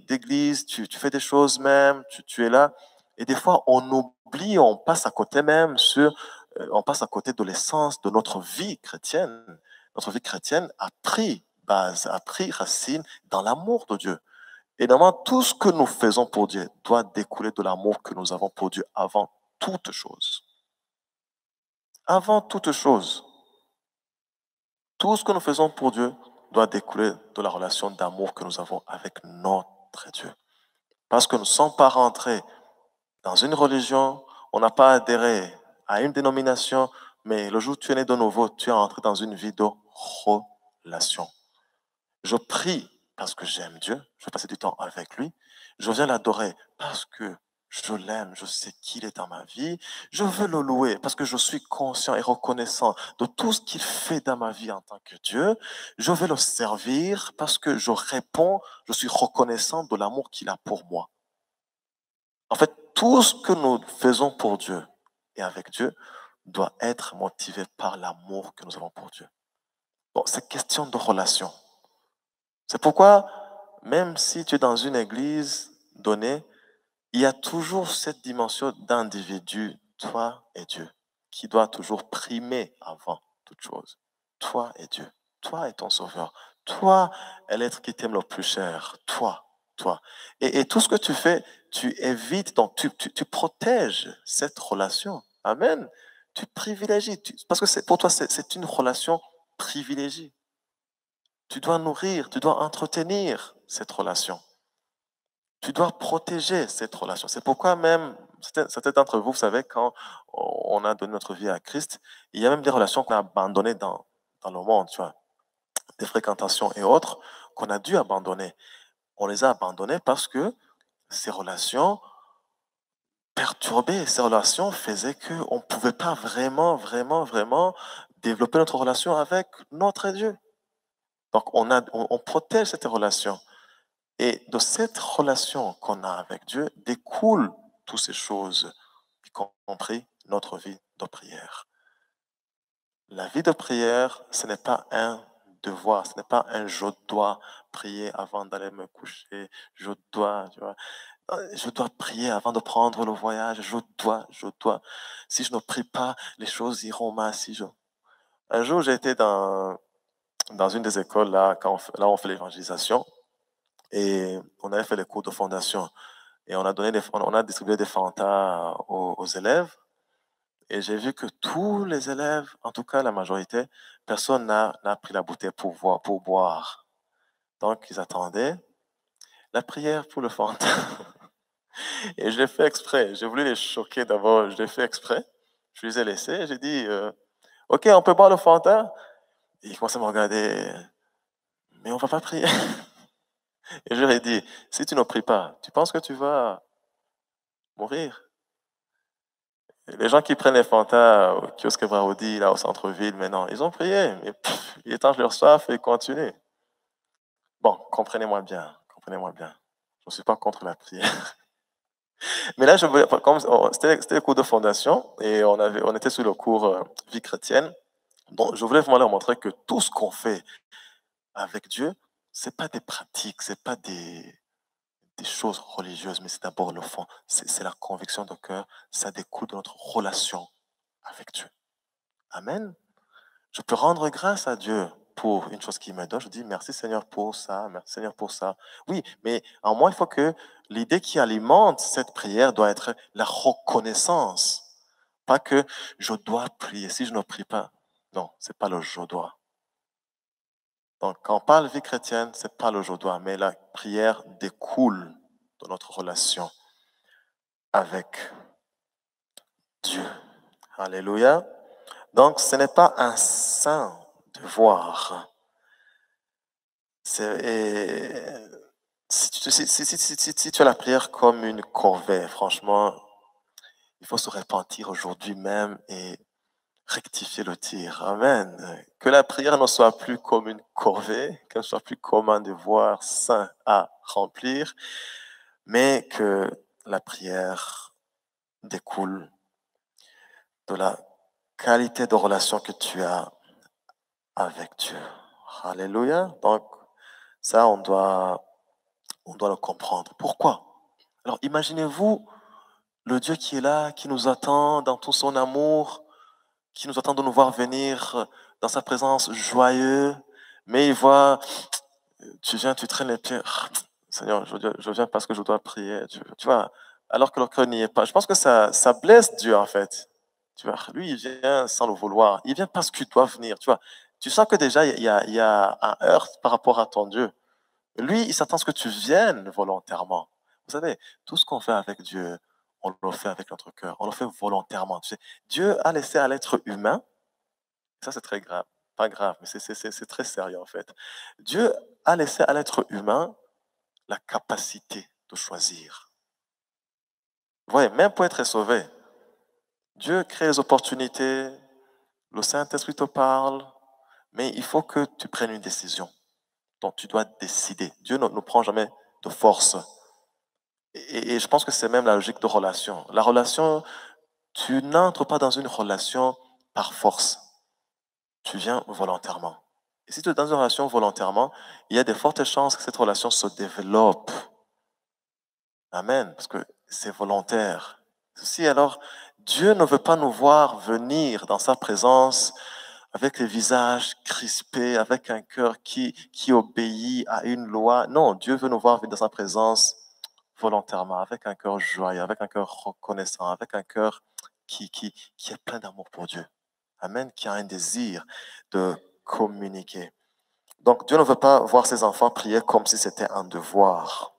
d'église, tu fais des choses même, tu es là. Et des fois, on oublie, on passe à côté même on passe à côté de l'essence de notre vie chrétienne. Notre vie chrétienne a pris base, a pris racine dans l'amour de Dieu. Et normalement, tout ce que nous faisons pour Dieu doit découler de l'amour que nous avons pour Dieu avant toute chose. Avant toute chose, tout ce que nous faisons pour Dieu doit découler de la relation d'amour que nous avons avec notre Dieu. Parce que nous ne sommes pas rentrés dans une religion, on n'a pas adhéré à une dénomination, mais le jour où tu es né de nouveau, tu es entré dans une vie de relation. Je prie parce que j'aime Dieu, je veux passer du temps avec lui. Je viens l'adorer parce que je l'aime, je sais qu'il est dans ma vie. Je veux le louer parce que je suis conscient et reconnaissant de tout ce qu'il fait dans ma vie en tant que Dieu. Je veux le servir parce que je suis reconnaissant de l'amour qu'il a pour moi. En fait, tout ce que nous faisons pour Dieu et avec Dieu doit être motivé par l'amour que nous avons pour Dieu. Bon, c'est question de relation. C'est pourquoi, même si tu es dans une église donnée, il y a toujours cette dimension d'individu, toi et Dieu, qui doit toujours primer avant toute chose. Toi et Dieu, toi et ton Sauveur, toi est l'être qui t'aime le plus cher, toi. Et tout ce que tu fais, tu évites, donc tu protèges cette relation. Amen. Tu privilégies, parce que pour toi, c'est une relation privilégiée. Tu dois nourrir, tu dois entretenir cette relation. Tu dois protéger cette relation. C'est pourquoi même, certains d'entre vous, vous savez, quand on a donné notre vie à Christ, il y a même des relations qu'on a abandonnées dans le monde, tu vois, des fréquentations et autres qu'on a dû abandonner. On les a abandonnées parce que ces relations perturbaient, ces relations faisaient qu'on ne pouvait pas vraiment développer notre relation avec notre Dieu. Donc, on protège cette relation. Et de cette relation qu'on a avec Dieu découlent toutes ces choses, y compris notre vie de prière. La vie de prière, ce n'est pas un devoir, ce n'est pas un je dois prier avant d'aller me coucher, je dois, tu vois. Je dois prier avant de prendre le voyage. Je dois. Si je ne prie pas, les choses iront mal. Un jour, j'ai été dans une des écoles là, là on fait l'évangélisation et on avait fait les cours de fondation et on a distribué des fantas aux élèves et j'ai vu que tous les élèves, en tout cas la majorité, personne n'a pris la bouteille pour boire. Donc ils attendaient la prière pour le fanta. Et je l'ai fait exprès. J'ai voulu les choquer d'abord. Je l'ai fait exprès. Je les ai laissés. J'ai dit, OK, on peut boire le Fanta. Et ils commençaient à me regarder. Mais on va pas prier. Et je leur ai dit, si tu ne pries pas, tu penses que tu vas mourir? Et les gens qui prennent les Fanta au kiosque Braudi, là, au centre-ville, maintenant, ils ont prié. Mais ils étangent leur soif et continuent. Bon, comprenez-moi bien. Comprenez-moi bien. Je ne suis pas contre la prière. Mais là, c'était le cours de fondation et on était sur le cours vie chrétienne. Donc, je voulais vraiment leur montrer que tout ce qu'on fait avec Dieu, c'est pas des pratiques, c'est pas des choses religieuses, mais c'est d'abord le fond. C'est la conviction de cœur. Ça découle de notre relation avec Dieu. Amen. Je peux rendre grâce à Dieu pour une chose qu'il me donne. Je dis merci Seigneur pour ça, merci Seigneur pour ça. Oui, mais en moi, il faut que l'idée qui alimente cette prière doit être la reconnaissance. Pas que je dois prier. Si je ne prie pas, non, c'est pas le je dois. Donc, quand on parle vie chrétienne, c'est pas le je dois, mais la prière découle de notre relation avec Dieu. Alléluia. Donc, ce n'est pas un saint devoir. Si tu as la prière comme une corvée, franchement, il faut se repentir aujourd'hui même et rectifier le tir. Amen. Que la prière ne soit plus comme une corvée, qu'elle ne soit plus comme un devoir saint à remplir, mais que la prière découle de la qualité de relation que tu as avec Dieu. Alléluia. Donc, ça, on doit le comprendre. Pourquoi? Alors, imaginez-vous le Dieu qui est là, qui nous attend dans tout son amour, qui nous attend de nous voir venir dans sa présence joyeux, mais il voit, tu viens, tu traînes les pieds. Seigneur, je viens parce que je dois prier. Tu vois, alors que le cœur n'y est pas. Je pense que ça blesse Dieu, en fait. Tu vois, lui, il vient sans le vouloir. Il vient parce que tu dois venir. Tu vois, tu sens que déjà, il y a un heurt par rapport à ton Dieu. Lui, il s'attend à ce que tu viennes volontairement. Vous savez, tout ce qu'on fait avec Dieu, on le fait avec notre cœur. On le fait volontairement. Tu sais, Dieu a laissé à l'être humain, ça c'est très grave, pas grave, mais c'est très sérieux en fait. Dieu a laissé à l'être humain la capacité de choisir. Vous voyez, même pour être sauvé, Dieu crée les opportunités, le Saint-Esprit te parle, mais il faut que tu prennes une décision. Donc tu dois décider. Dieu ne prend jamais de force. Et je pense que c'est même la logique de relation. La relation, tu n'entres pas dans une relation par force. Tu viens volontairement. Et si tu es dans une relation volontairement, il y a de fortes chances que cette relation se développe. Amen. Parce que c'est volontaire. Si alors, Dieu ne veut pas nous voir venir dans sa présence avec les visages crispés, avec un cœur qui obéit à une loi. Non, Dieu veut nous voir venir dans sa présence volontairement, avec un cœur joyeux, avec un cœur reconnaissant, avec un cœur qui est plein d'amour pour Dieu. Amen, qui a un désir de communiquer. Donc, Dieu ne veut pas voir ses enfants prier comme si c'était un devoir,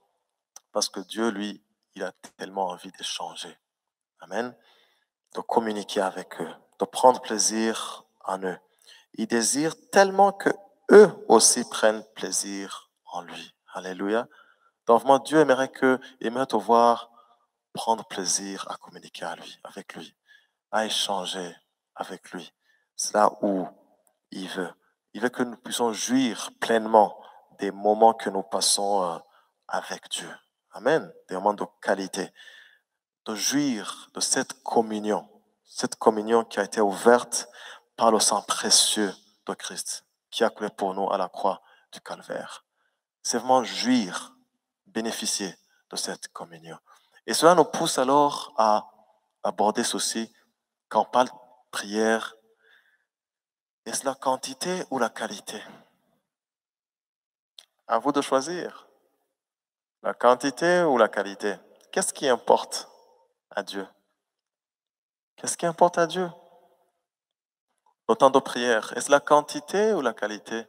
parce que Dieu, lui, il a tellement envie d'échanger. Amen, de communiquer avec eux, de prendre plaisir en eux. Il désire tellement que eux aussi prennent plaisir en lui. Alléluia. Donc, vraiment, Dieu aimerait te voir prendre plaisir à communiquer avec lui, à échanger avec lui. C'est là où il veut. Il veut que nous puissions jouir pleinement des moments que nous passons avec Dieu. Amen. Des moments de qualité. De jouir de cette communion qui a été ouverte par le sang précieux de Christ, qui a coulé pour nous à la croix du Calvaire. C'est vraiment jouir, bénéficier de cette communion. Et cela nous pousse alors à aborder ceci quand on parle de prière. Est-ce la quantité ou la qualité? À vous de choisir. La quantité ou la qualité? Qu'est-ce qui importe à Dieu? Qu'est-ce qui importe à Dieu? Le temps de prière, est-ce la quantité ou la qualité?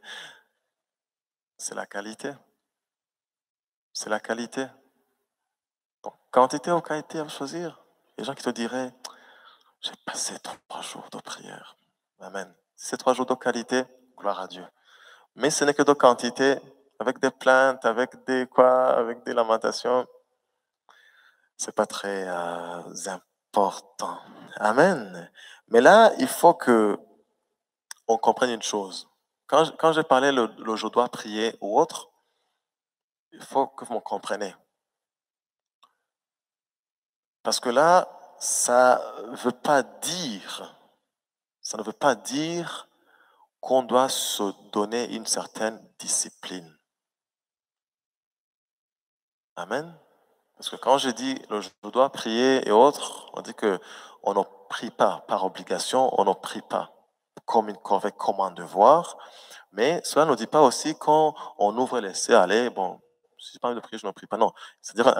C'est la qualité. C'est la qualité. Donc, quantité ou qualité à choisir? Les gens qui te diraient, j'ai passé 3 jours de prière. Amen. Si c'est 3 jours de qualité, gloire à Dieu. Mais ce n'est que de quantité, avec des plaintes, avec des quoi, avec des lamentations. C'est pas très important. Amen. Mais là, il faut que on comprenne une chose. Quand j'ai parlé le je dois prier ou autre, il faut que vous me compreniez. Parce que là, ça ne veut pas dire qu'on doit se donner une certaine discipline. Amen. Parce que quand je dis je dois prier et autres, on dit que on ne prie pas par obligation, on ne prie pas comme un devoir, mais cela ne dit pas aussi quand on ouvre les yeux, allez, bon, si j'ai pas envie de prier, je ne prie pas. Non, c'est-à-dire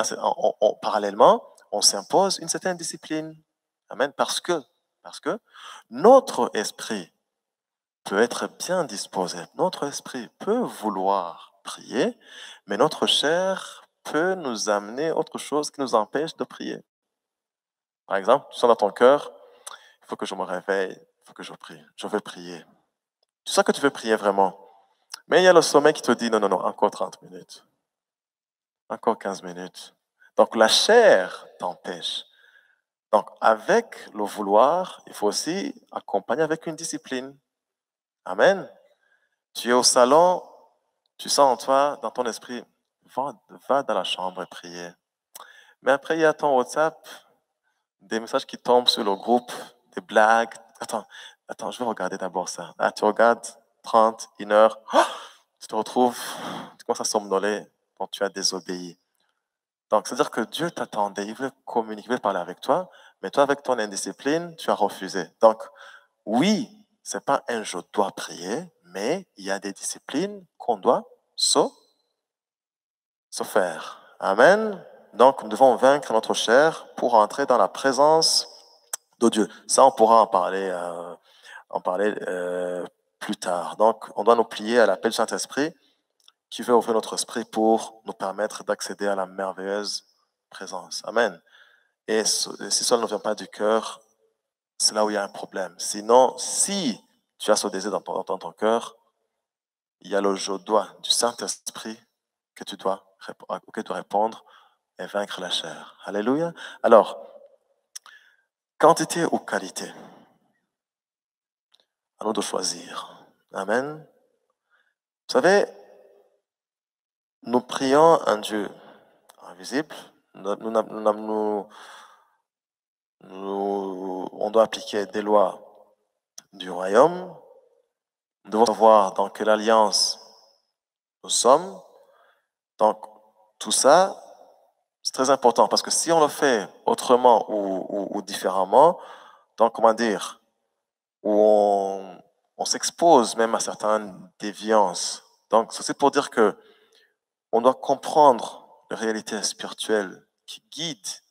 parallèlement, on s'impose une certaine discipline. Amen. Parce que notre esprit peut être bien disposé, notre esprit peut vouloir prier, mais notre chair peut nous amener autre chose qui nous empêche de prier. Par exemple, tu sens dans ton cœur, il faut que je me réveille, il faut que je prie, je veux prier. Tu sens que tu veux prier vraiment, mais il y a le sommeil qui te dit non, non, non, encore 30 minutes, encore 15 minutes. Donc la chair t'empêche. Donc avec le vouloir, il faut aussi accompagner avec une discipline. Amen. Tu es au salon, tu sens en toi, dans ton esprit, va dans la chambre et prier. Mais après, il y a ton WhatsApp, des messages qui tombent sur le groupe, des blagues. Attends, je vais regarder d'abord ça. Ah, tu regardes 30, 1 heure, tu te retrouves, tu commences à somnoler, donc tu as désobéi. Donc, c'est-à-dire que Dieu t'attendait, il veut communiquer, il veut parler avec toi, mais toi, avec ton indiscipline, tu as refusé. Donc, oui, c'est pas un je dois prier, mais il y a des disciplines qu'on doit se faire. Amen. Donc, nous devons vaincre notre chair pour entrer dans la présence de Dieu. Ça, on pourra en parler plus tard. Donc, on doit nous plier à l'appel du Saint-Esprit qui veut ouvrir notre esprit pour nous permettre d'accéder à la merveilleuse présence. Amen. Et si cela ne vient pas du cœur, c'est là où il y a un problème. Sinon, si tu as ce désir dans ton cœur, il y a le je dois du Saint-Esprit que auquel tu dois répondre et vaincre la chair. Alléluia. Alors, quantité ou qualité? À nous de choisir. Amen. Vous savez, nous prions un Dieu invisible. On doit appliquer des lois du royaume. Nous devons savoir dans quelle alliance nous sommes. Donc, tout ça, c'est très important parce que si on le fait autrement ou différemment, donc, comment dire, où on s'expose même à certaines déviances. Donc, c'est pour dire que on doit comprendre les réalités spirituelles qui guident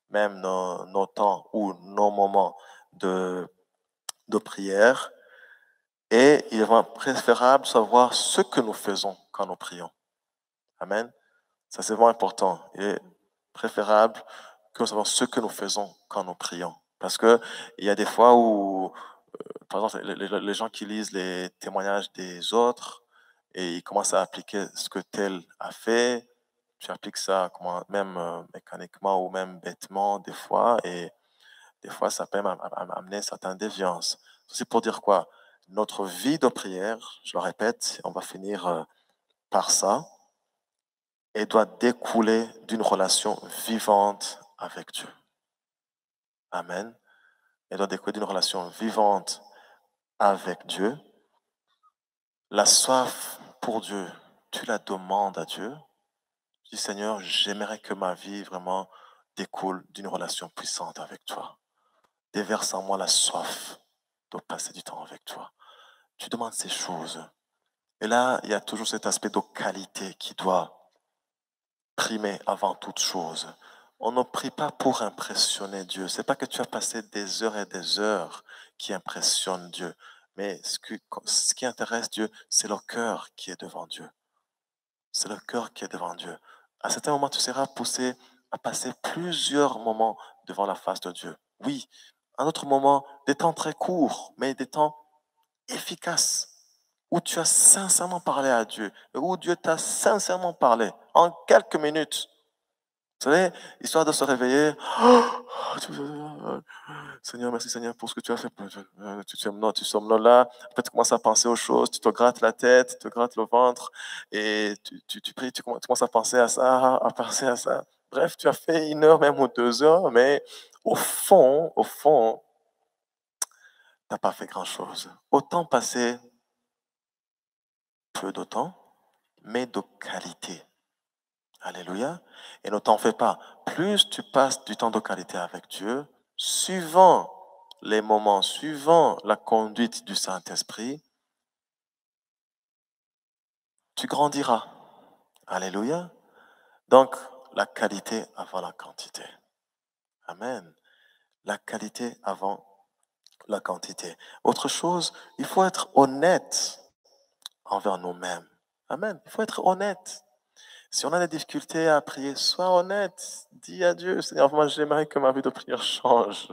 même nos temps ou nos moments de prière. Et il est préférable de savoir ce que nous faisons quand nous prions. Amen. Ça, c'est vraiment important. Il est préférable que nous sachions ce que nous faisons quand nous prions. Parce qu'il y a des fois où, par exemple, les gens qui lisent les témoignages des autres et ils commencent à appliquer ce que tel a fait, tu appliques ça même mécaniquement ou même bêtement des fois, et des fois ça peut même amener certaines déviances. C'est pour dire quoi? Notre vie de prière, je le répète, on va finir par ça, et doit découler d'une relation vivante avec Dieu. Amen. Elle doit découler d'une relation vivante avec Dieu. La soif pour Dieu, tu la demandes à Dieu. Je dis, Seigneur, j'aimerais que ma vie vraiment découle d'une relation puissante avec toi. Déverse en moi la soif de passer du temps avec toi. Tu demandes ces choses. Et là, il y a toujours cet aspect de qualité qui doit primer avant toute chose. On ne prie pas pour impressionner Dieu. C'est pas que tu as passé des heures et des heures qui impressionnent Dieu. Mais ce qui intéresse Dieu, c'est le cœur qui est devant Dieu. C'est le cœur qui est devant Dieu. À certains moments, tu seras poussé à passer plusieurs moments devant la face de Dieu. Oui, à un autre moment, des temps très courts, mais des temps efficaces, où tu as sincèrement parlé à Dieu, où Dieu t'a sincèrement parlé en quelques minutes. Vous savez, histoire de se réveiller. Seigneur, merci Seigneur pour ce que tu as fait. Tu sommes là. Après, tu commences à penser aux choses. Tu te grattes la tête, tu te grattes le ventre. Et tu pries, tu commences à penser à ça, à penser à ça. Bref, tu as fait 1 heure même ou 2 heures. Mais au fond, tu n'as pas fait grand-chose. Autant passer peu de temps, mais de qualité. Alléluia. Et ne t'en fais pas. Plus tu passes du temps de qualité avec Dieu, suivant les moments, suivant la conduite du Saint-Esprit, tu grandiras. Alléluia. Donc, la qualité avant la quantité. Amen. La qualité avant la quantité. Autre chose, il faut être honnête envers nous-mêmes. Amen. Il faut être honnête. Si on a des difficultés à prier, sois honnête. Dis à Dieu, Seigneur, moi j'aimerais que ma vie de prière change.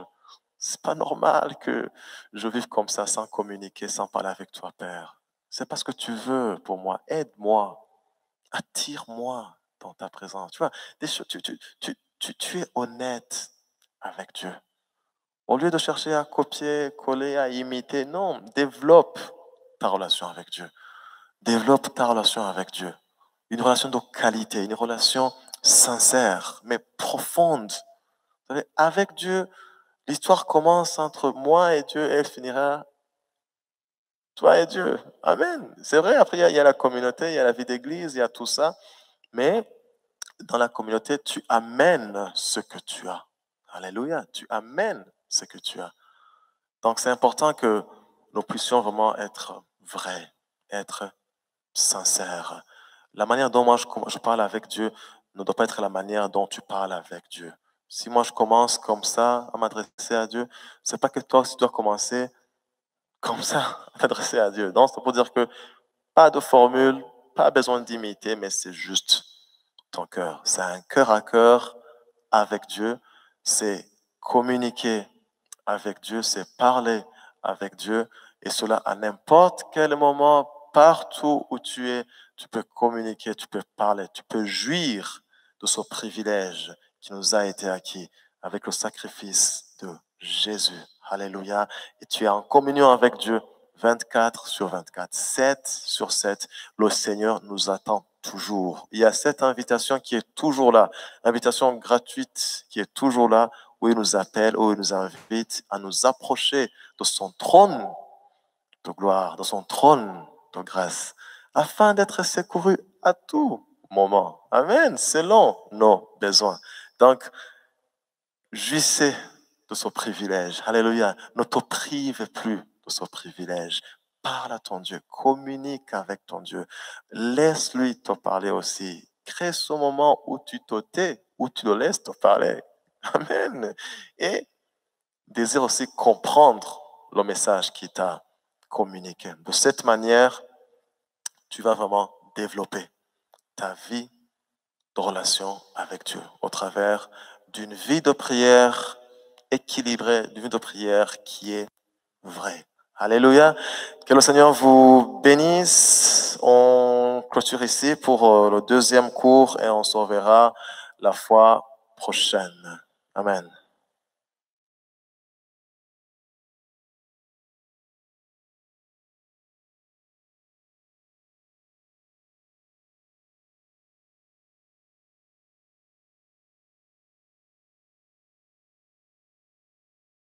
C'est pas normal que je vive comme ça, sans communiquer, sans parler avec toi, Père. C'est pas ce que tu veux pour moi. Aide-moi. Attire-moi dans ta présence. Tu vois, tu es honnête avec Dieu. Au lieu de chercher à copier, coller, à imiter, non, développe ta relation avec Dieu. Développe ta relation avec Dieu. Une relation de qualité, une relation sincère, mais profonde. Vous savez, avec Dieu, l'histoire commence entre moi et Dieu et elle finira toi et Dieu. Amen. C'est vrai, après, il y a la communauté, il y a la vie d'église, il y a tout ça. Mais dans la communauté, tu amènes ce que tu as. Alléluia. Tu amènes ce que tu as. Donc, c'est important que nous puissions vraiment être vrais, être sincères. La manière dont moi je parle avec Dieu ne doit pas être la manière dont tu parles avec Dieu. Si moi je commence comme ça à m'adresser à Dieu, c'est pas que toi aussi tu dois commencer comme ça à t'adresser à Dieu. Donc, c'est pour dire que pas de formule, pas besoin d'imiter, mais c'est juste ton cœur. C'est un cœur à cœur avec Dieu. C'est communiquer avec Dieu, c'est parler avec Dieu. Et cela à n'importe quel moment, partout où tu es, tu peux communiquer, tu peux parler, tu peux jouir de ce privilège qui nous a été acquis avec le sacrifice de Jésus. Alléluia. Et tu es en communion avec Dieu 24/24, 7/7. Le Seigneur nous attend toujours. Il y a cette invitation qui est toujours là, invitation gratuite qui est toujours là, où il nous appelle, où il nous invite à nous approcher de son trône de gloire, de son trône de grâce, afin d'être secouru à tout moment. Amen. Selon nos besoins. Donc, jouissez de ce privilège. Alléluia. Ne te prive plus de ce privilège. Parle à ton Dieu. Communique avec ton Dieu. Laisse-lui te parler aussi. Crée ce moment où tu te tais, où tu le laisses te parler. Amen. Et désire aussi comprendre le message qu'il t'a communiqué. De cette manière, tu vas vraiment développer ta vie de relation avec Dieu au travers d'une vie de prière équilibrée, d'une vie de prière qui est vraie. Alléluia. Que le Seigneur vous bénisse. On clôture ici pour le deuxième cours et on se reverra la fois prochaine. Amen.